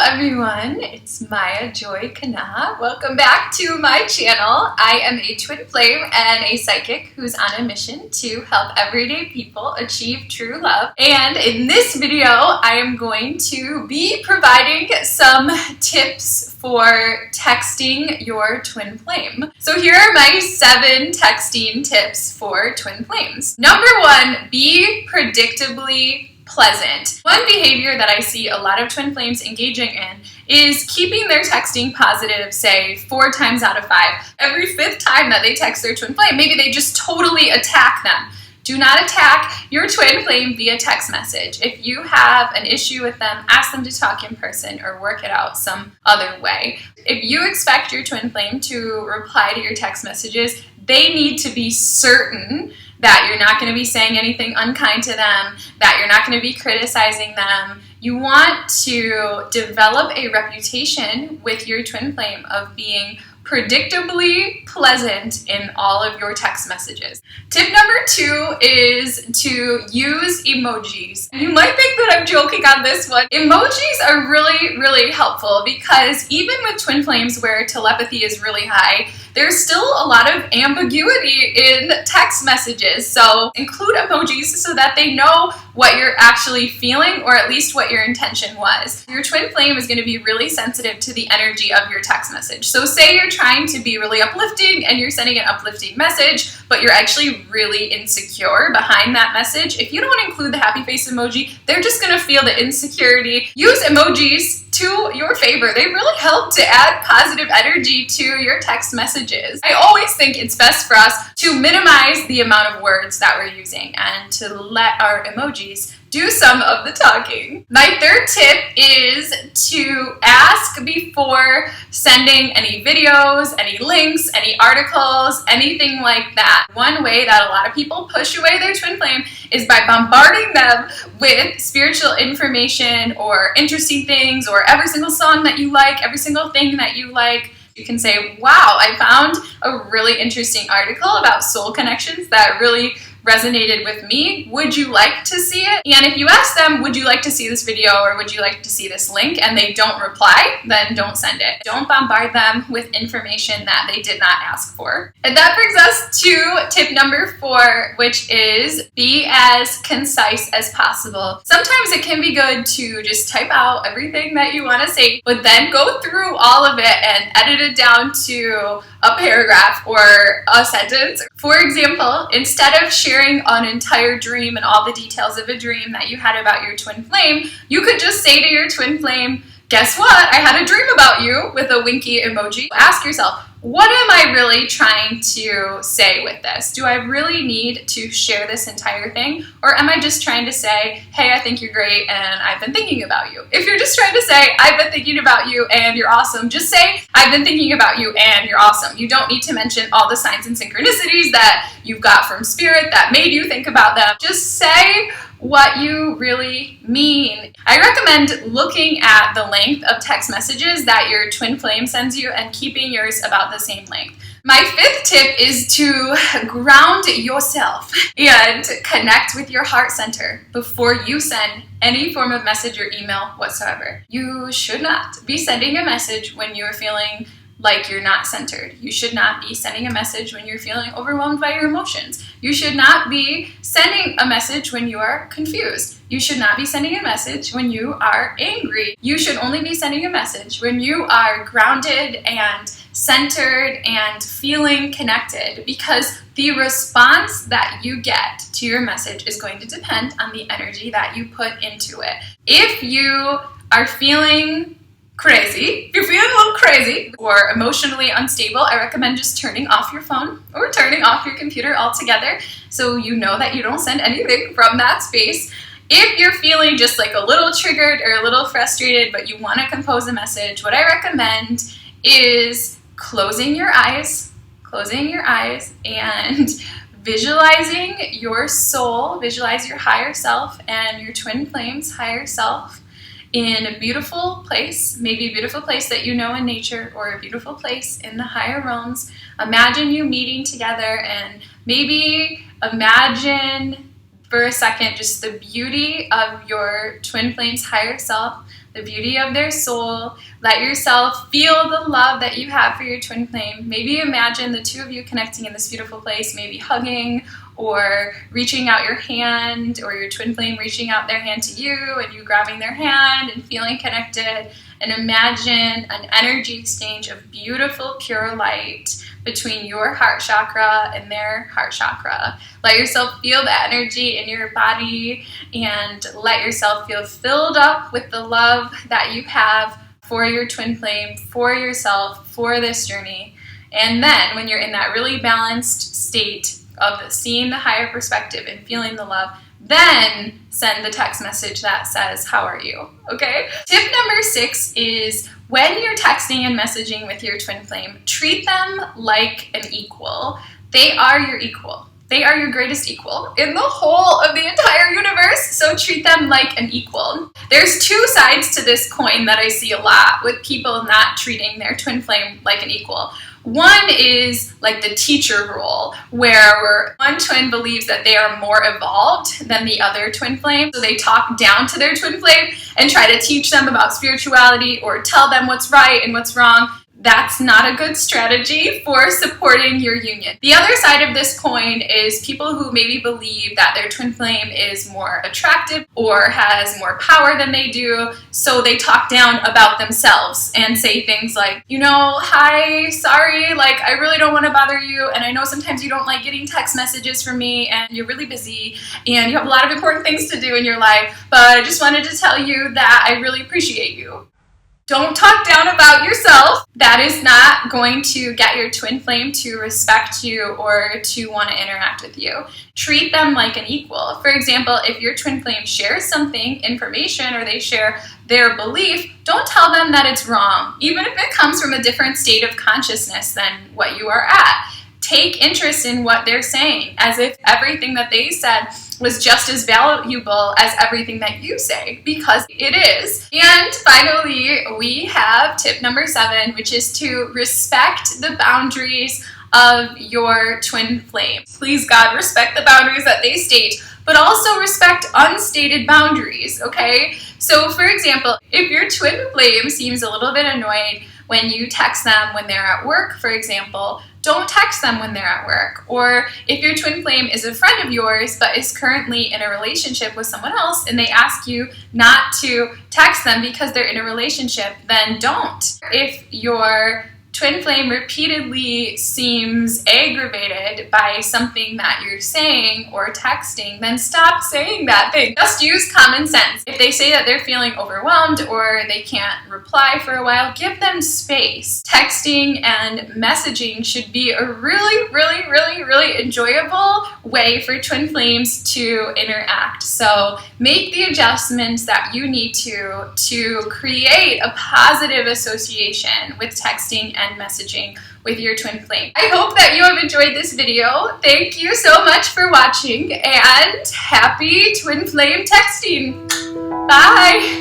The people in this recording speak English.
everyone, it's Maya Joy Kana. Welcome back to my channel. I am a twin flame and a psychic who's on a mission to help everyday people achieve true love. And in this video, I am going to be providing some tips for texting your twin flame. So here are my 7 texting tips for twin flames. Number 1, be predictably pleasant. One behavior that I see a lot of twin flames engaging in is keeping their texting positive, say 4 times out of 5. Every 5th time that they text their twin flame, maybe they just totally attack them. Do not attack your twin flame via text message. If you have an issue with them, ask them to talk in person or work it out some other way. If you expect your twin flame to reply to your text messages, they need to be certain that you're not going to be saying anything unkind to them, that you're not going to be criticizing them. You want to develop a reputation with your twin flame of being predictably pleasant in all of your text messages. Tip number 2 is to use emojis. You might think that I'm joking on this one. Emojis are really helpful because even with twin flames where telepathy is really high, there's still a lot of ambiguity in text messages. So include emojis so that they know what you're actually feeling, or at least what your intention was. Your twin flame is going to be really sensitive to the energy of your text message. So say you're trying to be really uplifting and you're sending an uplifting message, but you're actually really insecure behind that message. If you don't include the happy face emoji, they're just going to feel the insecurity. Use emojis to your favor. They really help to add positive energy to your text messages. I always think it's best for us to minimize the amount of words that we're using and to let our emojis do some of the talking. My 3rd tip is to ask before sending any videos, any links, any articles, anything like that. One way that a lot of people push away their twin flame is by bombarding them with spiritual information or interesting things, or every single song that you like, every single thing that you like. You can say, wow, I found a really interesting article about soul connections that really resonated with me. Would you like to see it? And if you ask them, would you like to see this video or would you like to see this link, and they don't reply, then don't send it. Don't bombard them with information that they did not ask for. And that brings us to tip number 4, which is be as concise as possible. Sometimes it can be good to just type out everything that you want to say, but then go through all of it and edit it down to a paragraph or a sentence. For example, instead of sharing an entire dream and all the details of a dream that you had about your twin flame, you could just say to your twin flame, guess what? I had a dream about you, with a winky emoji. Ask yourself, what am I really trying to say with this? Do I really need to share this entire thing? Or am I just trying to say, hey, I think you're great and I've been thinking about you? If you're just trying to say, I've been thinking about you and you're awesome, just say, I've been thinking about you and you're awesome. You don't need to mention all the signs and synchronicities that you've got from spirit that made you think about them. Just say what you really mean. I recommend looking at the length of text messages that your twin flame sends you and keeping yours about the same length. My 5th tip is to ground yourself and connect with your heart center before you send any form of message or email whatsoever. You should not be sending a message when you're feeling like you're not centered. You should not be sending a message when you're feeling overwhelmed by your emotions. You should not be sending a message when you are confused. You should not be sending a message when you are angry. You should only be sending a message when you are grounded and centered and feeling connected, because the response that you get to your message is going to depend on the energy that you put into it. If you are feeling crazy, if you're feeling a little crazy or emotionally unstable, I recommend just turning off your phone or turning off your computer altogether so you know that you don't send anything from that space. If you're feeling just like a little triggered or a little frustrated but you want to compose a message, what I recommend is closing your eyes and visualizing your soul, visualize your higher self and your twin flame's higher self in a beautiful place, maybe a beautiful place that you know in nature or a beautiful place in the higher realms. Imagine you meeting together and maybe imagine for a second just the beauty of your twin flame's higher self the beauty of their soul. Let yourself feel the love that you have for your twin flame. Maybe imagine the two of you connecting in this beautiful place, maybe hugging or reaching out your hand, or your twin flame reaching out their hand to you and you grabbing their hand and feeling connected. And imagine an energy exchange of beautiful, pure light between your heart chakra and their heart chakra. Let yourself feel the energy in your body and let yourself feel filled up with the love that you have for your twin flame, for yourself, for this journey. And then when you're in that really balanced state of seeing the higher perspective and feeling the love, then send the text message that says, how are you? Okay? Tip number 6 is when you're texting and messaging with your twin flame, treat them like an equal. They are your equal. They are your greatest equal in the whole of the entire universe, so treat them like an equal. There's two sides to this coin that I see a lot with people not treating their twin flame like an equal. One is like the teacher role, where one twin believes that they are more evolved than the other twin flame, so they talk down to their twin flame and try to teach them about spirituality or tell them what's right and what's wrong. That's not a good strategy for supporting your union. The other side of this coin is people who maybe believe that their twin flame is more attractive or has more power than they do, so they talk down about themselves and say things like, you know, hi, sorry, like I really don't want to bother you, and I know sometimes you don't like getting text messages from me, and you're really busy, and you have a lot of important things to do in your life, but I just wanted to tell you that I really appreciate you. Don't talk down about yourself. That is not going to get your twin flame to respect you or to want to interact with you. Treat them like an equal. For example, if your twin flame shares something, information, or they share their belief, don't tell them that it's wrong, even if it comes from a different state of consciousness than what you are at. Take interest in what they're saying, as if everything that they said was just as valuable as everything that you say, because it is. And finally, we have tip number 7, which is to respect the boundaries of your twin flame. Please, God, respect the boundaries that they state, but also respect unstated boundaries, okay? So, for example, if your twin flame seems a little bit annoyed when you text them when they're at work, for example, don't text them when they're at work. Or if your twin flame is a friend of yours but is currently in a relationship with someone else and they ask you not to text them because they're in a relationship, then don't. If your twin flame repeatedly seems aggravated by something that you're saying or texting, then stop saying that thing. Just use common sense. If they say that they're feeling overwhelmed or they can't reply for a while, give them space. Texting and messaging should be a really enjoyable way for twin flames to interact. So make the adjustments that you need to create a positive association with texting and messaging with your twin flame. I hope that you have enjoyed this video. Thank you so much for watching, and happy twin flame texting. Bye!